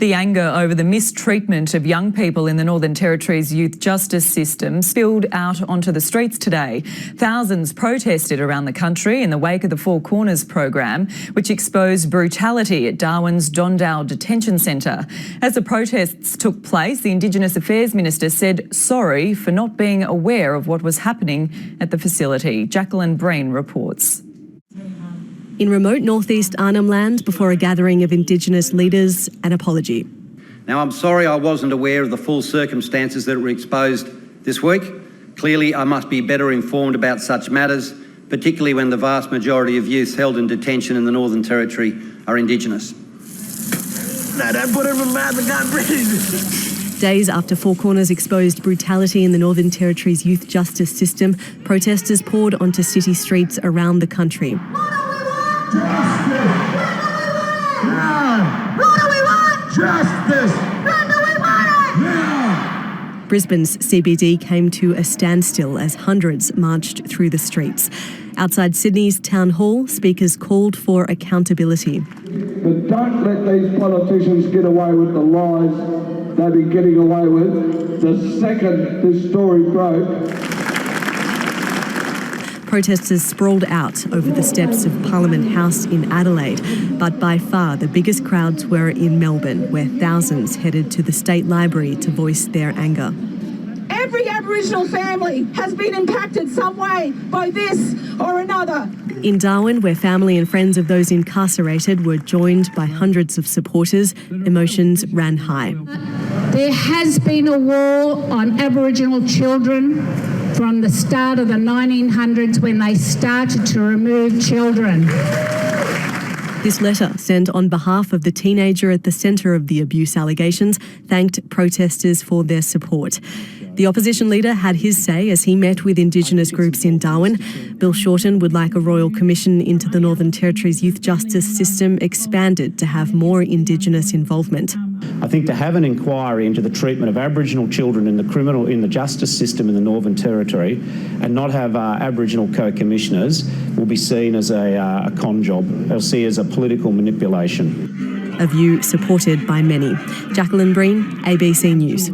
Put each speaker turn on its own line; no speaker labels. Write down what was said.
The anger over the mistreatment of young people in the Northern Territory's youth justice system spilled out onto the streets today. Thousands protested around the country in the wake of the Four Corners program, which exposed brutality at Darwin's Dondale Detention Centre. As the protests took place, the Indigenous Affairs Minister said sorry for not being aware of what was happening at the facility. Jacqueline Breen reports.
In remote northeast Arnhem Land, before a gathering of Indigenous leaders, an apology.
Now, I'm sorry I wasn't aware of the full circumstances that were exposed this week. Clearly, I must be better informed about such matters, particularly when the vast majority of youths held in detention in the Northern Territory are Indigenous.
No, don't put him in mouth, I can't breathe.
Days after Four Corners exposed brutality in the Northern Territory's youth justice system, protesters poured onto city streets around the country.
Justice! Now! What do we want? Justice! When do we want it? Now!
Brisbane's CBD came to a standstill as hundreds marched through the streets. Outside Sydney's Town Hall, speakers called for accountability.
But don't let these politicians get away with the lies they've been getting away with. The second this story broke,
protesters sprawled out over the steps of Parliament House in Adelaide, but by far the biggest crowds were in Melbourne, where thousands headed to the State Library to voice their anger.
Every Aboriginal family has been impacted some way by this or another.
In Darwin, where family and friends of those incarcerated were joined by hundreds of supporters, emotions ran high.
There has been a war on Aboriginal children from the start of the 1900s when they started to remove children.
This letter, sent on behalf of the teenager at the centre of the abuse allegations, thanked protesters for their support. The opposition leader had his say as he met with Indigenous groups in Darwin. Bill Shorten would like a royal commission into the Northern Territory's youth justice system expanded to have more Indigenous involvement.
I think to have an inquiry into the treatment of Aboriginal children in the justice system in the Northern Territory and not have Aboriginal co-commissioners will be seen as a con job. They'll see it as a political manipulation.
A view supported by many. Jacqueline Breen, ABC News.